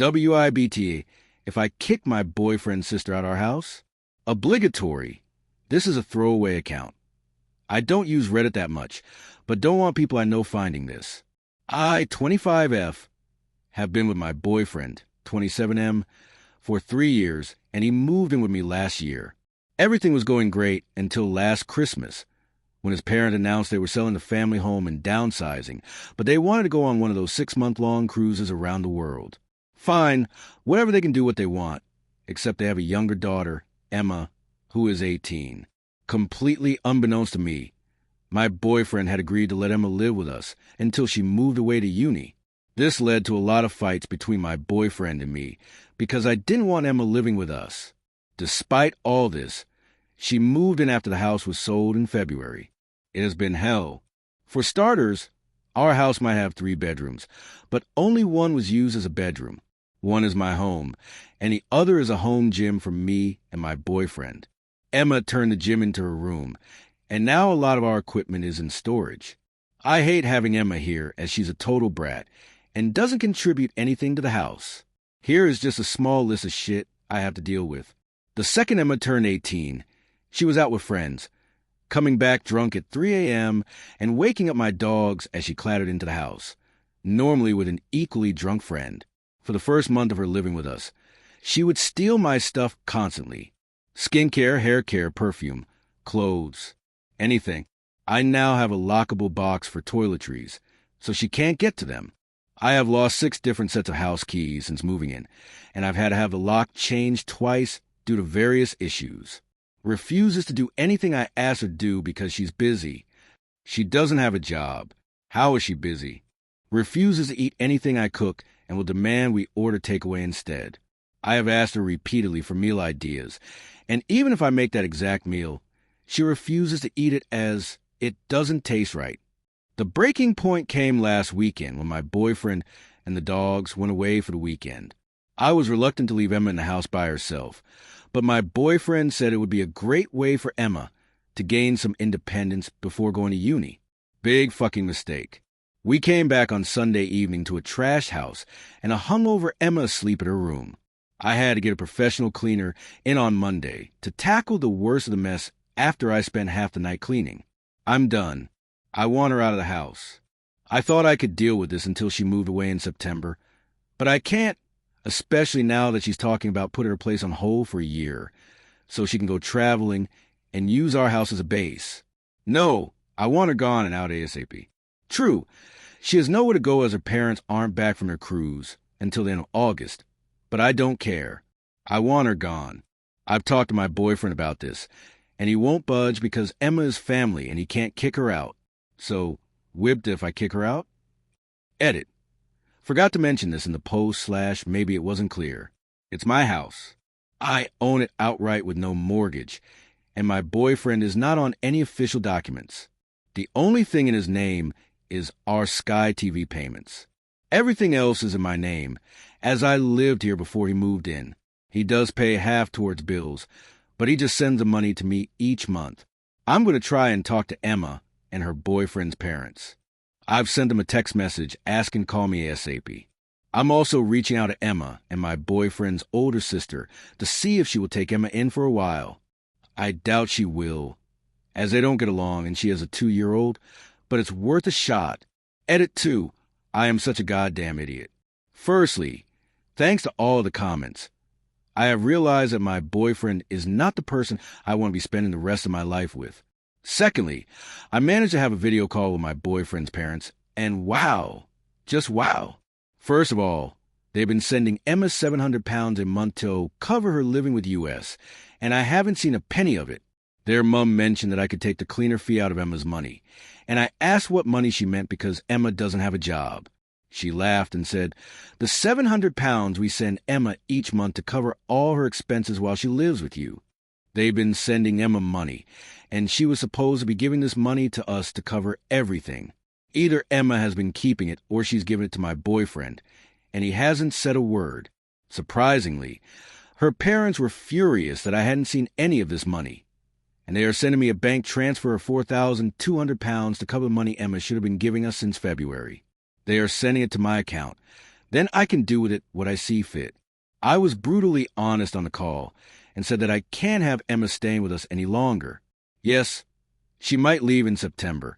WIBTA, if I kick my boyfriend's sister out of our house? Obligatory. This is a throwaway account. I don't use Reddit that much, but don't want people I know finding this. I, 25F, have been with my boyfriend, 27M, for 3 years, and he moved in with me last year. Everything was going great until last Christmas, when his parent announced they were selling the family home and downsizing, but they wanted to go on one of those 6-month-long cruises around the world. Fine, whatever they can do what they want, except they have a younger daughter, Emma, who is 18. Completely unbeknownst to me, my boyfriend had agreed to let Emma live with us until she moved away to uni. This led to a lot of fights between my boyfriend and me because I didn't want Emma living with us. Despite all this, she moved in after the house was sold in February. It has been hell. For starters, our house might have 3 bedrooms, but only one was used as a bedroom. One is my home, and the other is a home gym for me and my boyfriend. Emma turned the gym into her room, and now a lot of our equipment is in storage. I hate having Emma here as she's a total brat and doesn't contribute anything to the house. Here is just a small list of shit I have to deal with. The second Emma turned 18, she was out with friends, coming back drunk at 3 a.m. and waking up my dogs as she clattered into the house, normally with an equally drunk friend. For the first month of her living with us, she would steal my stuff constantly. Skincare, hair care, perfume, clothes, anything. I now have a lockable box for toiletries, so she can't get to them. I have lost 6 different sets of house keys since moving in, and I've had to have the lock changed twice due to various issues. Refuses to do anything I ask her to do because she's busy. She doesn't have a job. How is she busy? Refuses to eat anything I cook and will demand we order takeaway instead. I have asked her repeatedly for meal ideas, and even if I make that exact meal, she refuses to eat it as it doesn't taste right. The breaking point came last weekend when my boyfriend and the dogs went away for the weekend. I was reluctant to leave Emma in the house by herself, but my boyfriend said it would be a great way for Emma to gain some independence before going to uni. Big fucking mistake. We came back on Sunday evening to a trash house and a hungover Emma asleep in her room. I had to get a professional cleaner in on Monday to tackle the worst of the mess after I spent half the night cleaning. I'm done. I want her out of the house. I thought I could deal with this until she moved away in September, but I can't, especially now that she's talking about putting her place on hold for a year so she can go traveling and use our house as a base. No, I want her gone and out ASAP. True, she has nowhere to go as her parents aren't back from their cruise until the end of August, but I don't care. I want her gone. I've talked to my boyfriend about this, and he won't budge because Emma is family and he can't kick her out. So, WIBTA if I kick her out? Edit. Forgot to mention this in the post / maybe it wasn't clear. It's my house. I own it outright with no mortgage, and my boyfriend is not on any official documents. The only thing in his name is our Sky TV payments. Everything else is in my name, as I lived here before he moved in. He does pay half towards bills, but he just sends the money to me each month. I'm going to try and talk to Emma and her boyfriend's parents. I've sent them a text message asking to call me ASAP. I'm also reaching out to Emma and my boyfriend's older sister to see if she will take Emma in for a while. I doubt she will, as they don't get along and she has a 2-year-old, but it's worth a shot. Edit 2. I am such a goddamn idiot. Firstly, thanks to all the comments, I have realized that my boyfriend is not the person I want to be spending the rest of my life with. Secondly, I managed to have a video call with my boyfriend's parents, and wow, just wow. First of all, they've been sending Emma £700 a month to cover her living with US, and I haven't seen a penny of it. Their mum mentioned that I could take the cleaner fee out of Emma's money, and I asked what money she meant because Emma doesn't have a job. She laughed and said, the £700 we send Emma each month to cover all her expenses while she lives with you. They've been sending Emma money, and she was supposed to be giving this money to us to cover everything. Either Emma has been keeping it or she's given it to my boyfriend, and he hasn't said a word. Surprisingly, her parents were furious that I hadn't seen any of this money, and they are sending me a bank transfer of £4,200 to cover the money Emma should have been giving us since February. They are sending it to my account, Then I can do with it what I see fit. I was brutally honest on the call and said that I can't have Emma staying with us any longer. Yes, she might leave in September,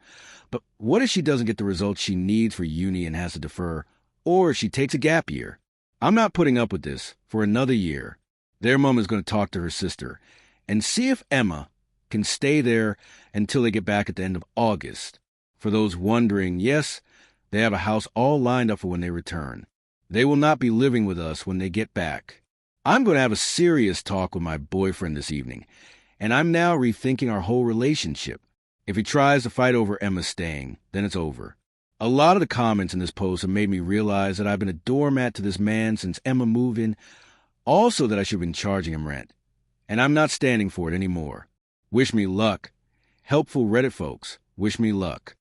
but what if she doesn't get the results she needs for uni and has to defer, or she takes a gap year? I'm not putting up with this for another year. Their mom is going to talk to her sister and see if Emma can stay there until they get back at the end of August. For those wondering, yes, they have a house all lined up for when they return. They will not be living with us when they get back. I'm going to have a serious talk with my boyfriend this evening, and I'm now rethinking our whole relationship. If he tries to fight over Emma staying, then it's over. A lot of the comments in this post have made me realize that I've been a doormat to this man since Emma moved in, also that I should have been charging him rent. And I'm not standing for it anymore. Wish me luck. Helpful Reddit folks, wish me luck.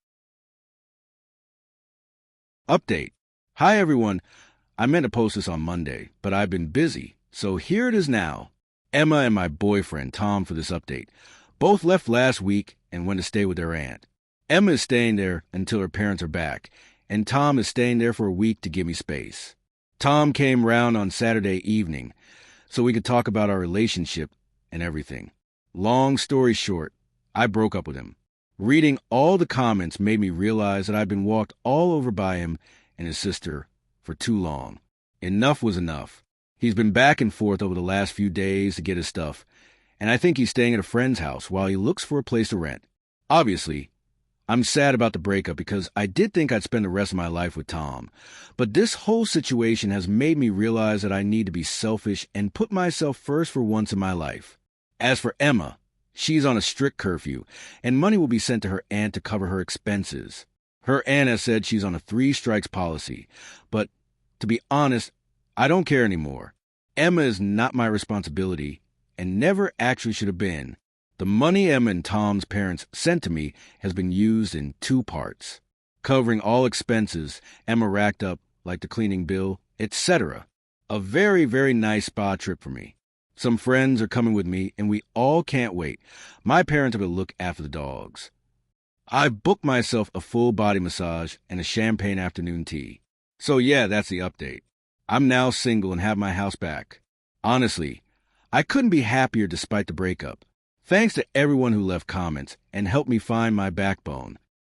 Update. Hi everyone. I meant to post this on Monday, but I've been busy, so here it is now. Emma and my boyfriend, Tom, for this update. Both left last week and went to stay with their aunt. Emma is staying there until her parents are back, and Tom is staying there for a week to give me space. Tom came round on Saturday evening, so we could talk about our relationship and everything. Long story short, I broke up with him. Reading all the comments made me realize that I'd been walked all over by him and his sister for too long. Enough was enough. He's been back and forth over the last few days to get his stuff, and I think he's staying at a friend's house while he looks for a place to rent. Obviously, I'm sad about the breakup because I did think I'd spend the rest of my life with Tom, but this whole situation has made me realize that I need to be selfish and put myself first for once in my life. As for Emma, she's on a strict curfew, and money will be sent to her aunt to cover her expenses. Her aunt has said she's on a 3 strikes policy, but to be honest, I don't care anymore. Emma is not my responsibility and never actually should have been. The money Emma and Tom's parents sent to me has been used in 2 parts, covering all expenses Emma racked up, like the cleaning bill, etc. A very, very nice spa trip for me. Some friends are coming with me, and we all can't wait. My parents are going to look after the dogs. I've booked myself a full body massage and a champagne afternoon tea. So yeah, that's the update. I'm now single and have my house back. Honestly, I couldn't be happier despite the breakup. Thanks to everyone who left comments and helped me find my backbone.